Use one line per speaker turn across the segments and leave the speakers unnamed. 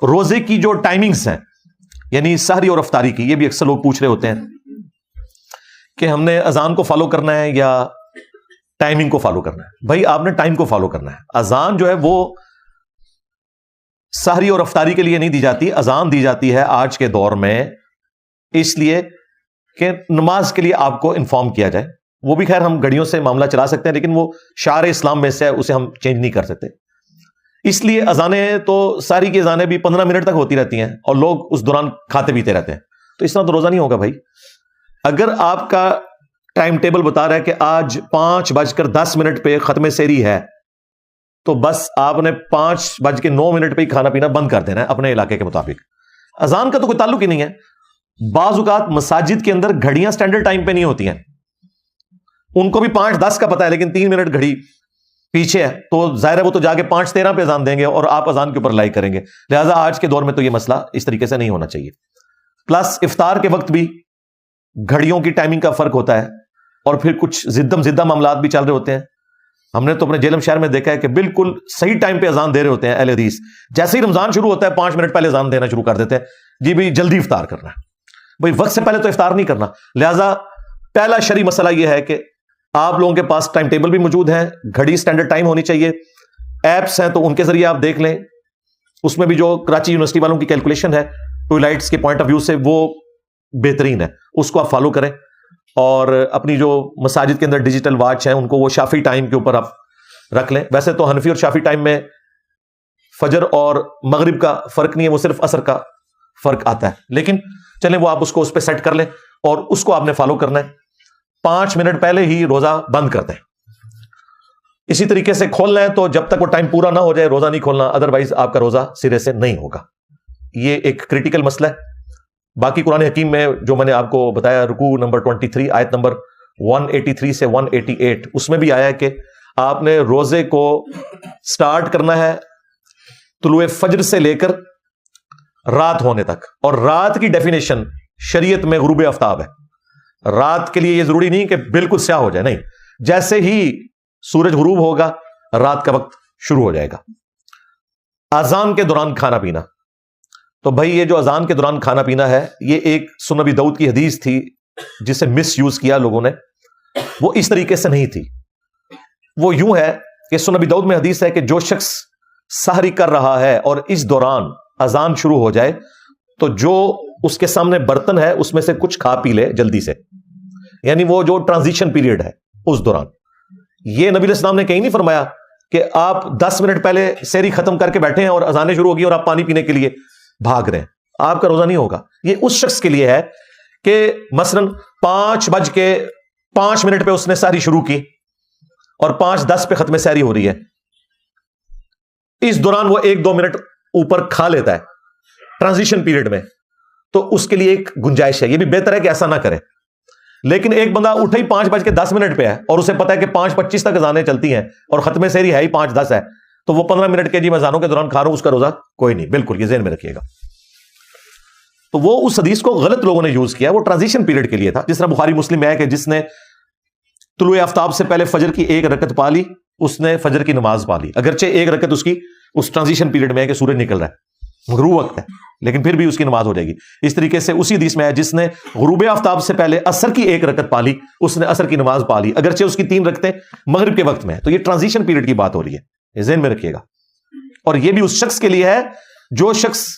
روزے کی جو ٹائمنگز ہیں یعنی سحری اور افطاری کی، یہ بھی اکثر لوگ پوچھ رہے ہوتے ہیں کہ ہم نے اذان کو فالو کرنا ہے یا ٹائمنگ کو فالو کرنا ہے. بھائی آپ نے ٹائم کو فالو کرنا ہے. اذان جو ہے وہ سحری اور افطاری کے لیے نہیں دی جاتی، اذان دی جاتی ہے آج کے دور میں اس لیے کہ نماز کے لیے آپ کو انفارم کیا جائے. وہ بھی خیر ہم گھڑیوں سے معاملہ چلا سکتے ہیں لیکن وہ شعار اسلام میں سے ہے، اسے ہم چینج نہیں کر سکتے. اس لیے اذانیں تو ساری کی اذانیں بھی 15 منٹ تک ہوتی رہتی ہیں اور لوگ اس دوران کھاتے پیتے رہتے ہیں. تو اس طرح تو روزہ نہیں ہوگا بھائی. اگر آپ کا ٹائم ٹیبل بتا رہا ہے کہ آج 5:10 پہ ختم سحری ہے تو بس آپ نے 5:09 پہ ہی کھانا پینا بند کر دینا ہے اپنے علاقے کے مطابق. اذان کا تو کوئی تعلق ہی نہیں ہے. بعض اوقات مساجد کے اندر گھڑیاں سٹینڈرڈ ٹائم پہ نہیں ہوتی ہیں، ان کو بھی 5:10 کا پتا ہے لیکن 3 منٹ گھڑی پیچھے ہے تو ظاہر ہے وہ تو جا کے 5:13 پہ اذان دیں گے اور آپ اذان کے اوپر لائک کریں گے. لہٰذا آج کے دور میں تو یہ مسئلہ اس طریقے سے نہیں ہونا چاہیے. پلس افطار کے وقت بھی گھڑیوں کی ٹائمنگ کا فرق ہوتا ہے اور پھر کچھ زدہ معاملات بھی چل رہے ہوتے ہیں. ہم نے تو اپنے جیلم شہر میں دیکھا ہے کہ بالکل صحیح ٹائم پہ اذان دے رہے ہوتے ہیں اہل حدیث. جیسے ہی رمضان شروع ہوتا ہے 5 منٹ پہلے اذان دینا شروع کر دیتے ہیں، جی بھائی جلدی افطار کرنا ہے. بھائی وقت سے پہلے تو افطار نہیں کرنا. لہٰذا پہلا شرعی مسئلہ یہ ہے کہ آپ لوگوں کے پاس ٹائم ٹیبل بھی موجود ہے، گھڑی سٹینڈرڈ ٹائم ہونی چاہیے. ایپس ہیں تو ان کے ذریعے آپ دیکھ لیں، اس میں بھی جو کراچی یونیورسٹی والوں کی کیلکولیشن ہے ٹوائلٹس کے پوائنٹ آف ویو سے وہ بہترین ہے، اس کو آپ فالو کریں. اور اپنی جو مساجد کے اندر ڈیجیٹل واچ ہیں ان کو وہ شافعی ٹائم کے اوپر آپ رکھ لیں. ویسے تو حنفی اور شافعی ٹائم میں فجر اور مغرب کا فرق نہیں ہے، وہ صرف عصر کا فرق آتا ہے. لیکن چلیں وہ آپ اس کو اس پہ سیٹ کر لیں اور اس کو آپ نے فالو کرنا ہے. 5 منٹ پہلے ہی روزہ بند کر دیں. اسی طریقے سے کھولنا ہے تو جب تک وہ ٹائم پورا نہ ہو جائے روزہ نہیں کھولنا، ادروائز آپ کا روزہ سرے سے نہیں ہوگا. یہ ایک کریٹیکل مسئلہ ہے. باقی قرآن حکیم میں جو میں نے آپ کو بتایا رکوع نمبر 23 آیت نمبر 183 سے 188 اس میں بھی آیا ہے کہ آپ نے روزے کو سٹارٹ کرنا ہے طلوع فجر سے لے کر رات ہونے تک. اور رات کی ڈیفینیشن شریعت میں غروب آفتاب ہے. رات کے لیے یہ ضروری نہیں کہ بالکل سیاہ ہو جائے، نہیں، جیسے ہی سورج غروب ہوگا رات کا وقت شروع ہو جائے گا. اذان کے دوران کھانا پینا، تو بھائی یہ جو اذان کے دوران کھانا پینا ہے یہ ایک سنن ابی داؤد کی حدیث تھی جسے مس یوز کیا لوگوں نے. وہ اس طریقے سے نہیں تھی. وہ یوں ہے کہ سنن ابی داؤد میں حدیث ہے کہ جو شخص سحری کر رہا ہے اور اس دوران اذان شروع ہو جائے تو جو اس کے سامنے برتن ہے اس میں سے کچھ کھا پی لے جلدی سے. یعنی وہ جو ٹرانزیشن پیریڈ ہے اس دوران. یہ نبی علیہ السلام نے کہیں نہیں فرمایا کہ آپ 10 منٹ پہلے سحری ختم کر کے بیٹھے ہیں اور اذانیں شروع ہوگی اور آپ پانی پینے کے لیے بھاگ رہے ہیں. آپ کا روزہ نہیں ہوگا. یہ اس شخص کے لیے ہے کہ مثلا 5:05 پہ اس نے سحری شروع کی اور 5:10 پہ ختم سحری ہو رہی ہے. اس دوران وہ 1-2 منٹ اوپر کھا لیتا ہے ٹرانزیشن پیریڈ میں، تو اس کے لیے ایک گنجائش ہے. یہ بھی بہتر ہے کہ ایسا نہ کرے. لیکن ایک بندہ اٹھا ہی 5:10 پہ ہے اور اسے پتا ہے کہ 5:25 تک اذانیں چلتی ہیں اور ختم سحری ہے ہی 5:10 ہے، تو وہ 15 منٹ کے جی میں اذانوں کے دوران کھا رہا ہوں، اس کا روزہ کوئی نہیں. بالکل یہ ذہن میں رکھیے گا. تو وہ اس حدیث کو غلط لوگوں نے یوز کیا. وہ ٹرانزیشن پیریڈ کے لیے تھا. جس طرح بخاری مسلم میں ہے کہ جس نے طلوع آفتاب سے پہلے فجر کی 1 رکعت پا لی اس نے فجر کی نماز پا لی، اگرچہ 1 رکعت اس کی اس ٹرانزیشن پیریڈ میں ہے کہ سورج نکل رہا ہے، غروب وقت ہے، لیکن پھر بھی اس کی نماز ہو جائے گی. اس طریقے سے اسی حدیث میں ہے جس نے غروب آفتاب سے پہلے عصر کی 1 رکعت پا لی اس نے عصر کی نماز پا لی، اگرچہ اس کی 3 رکعتیں مغرب کے وقت میں ہے. تو یہ ٹرانزیشن پیریڈ کی بات ہو رہی ہے، یہ ذہن میں رکھیے گا. اور یہ بھی اس شخص کے لیے ہے جو شخص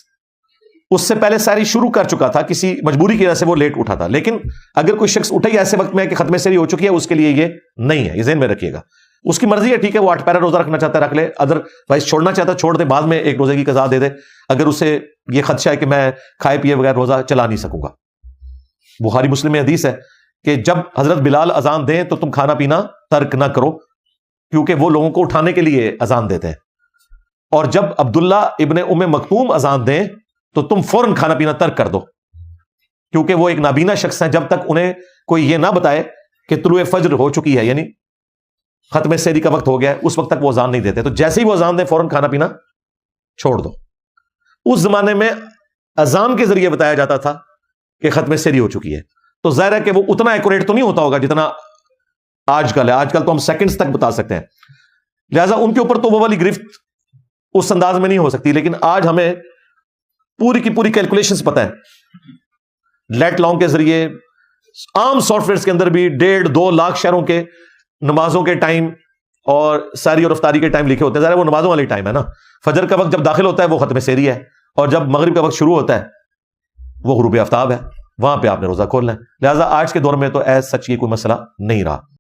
اس سے پہلے سحری شروع کر چکا تھا، کسی مجبوری کی وجہ سے وہ لیٹ اٹھا تھا. لیکن اگر کوئی شخص اٹھے ایسے وقت میں کہ ختم سحری ہو چکی ہے اس کے لیے یہ نہیں ہے، یہ ذہن میں رکھیے گا. اس کی مرضی ہے، ٹھیک ہے، وہ 8 پیرا روزہ رکھنا چاہتا ہے رکھ لے، ادر وائز چھوڑنا چاہتا ہے چھوڑ دے، بعد میں ایک روزے کی قضا دے دے اگر اسے یہ خدشہ ہے کہ میں کھائے پیے بغیر روزہ چلا نہیں سکوں گا. بخاری مسلم میں حدیث ہے کہ جب حضرت بلال اذان دیں تو تم کھانا پینا ترک نہ کرو کیونکہ وہ لوگوں کو اٹھانے کے لیے اذان دیتے ہیں، اور جب عبداللہ ابن ام مکتوم اذان دیں تو تم فوراً کھانا پینا ترک کر دو کیونکہ وہ ایک نابینا شخص ہیں. جب تک انہیں کوئی یہ نہ بتائے کہ طلوع فجر ہو چکی ہے یعنی ختم سحری کا وقت ہو گیا ہے اس وقت تک وہ اذان نہیں دیتے. تو جیسے ہی وہ اذان دیں فوراً کھانا پینا چھوڑ دو. اس زمانے میں اذان کے ذریعے بتایا جاتا تھا کہ ختم سحری ہو چکی ہے، تو ظاہر ہے کہ وہ اتنا ایکوریٹ تو نہیں ہوتا ہوگا جتنا آج کل ہے. آج کل تو ہم سیکنڈز تک بتا سکتے ہیں، لہٰذا ان کے اوپر تو وہ والی گرفت اس انداز میں نہیں ہو سکتی. لیکن آج ہمیں پوری کی پوری کیلکولیشنز پتہ ہے. لیٹ لانگ کے ذریعے عام سافٹ ویئرز کے اندر بھی 1.5-2 لاکھ شہروں کے نمازوں کے ٹائم اور ساری اور افطاری کے ٹائم لکھے ہوتے ہیں. ظاہر وہ نمازوں والی ٹائم ہے نا. فجر کا وقت جب داخل ہوتا ہے وہ ختم سحری ہے, اور جب مغرب کا وقت شروع ہوتا ہے وہ غروب آفتاب ہے, وہاں پہ آپ نے روزہ کھولنا ہے. لہٰذا آج کے دور میں تو ایز سچ یہ کوئی مسئلہ نہیں رہا.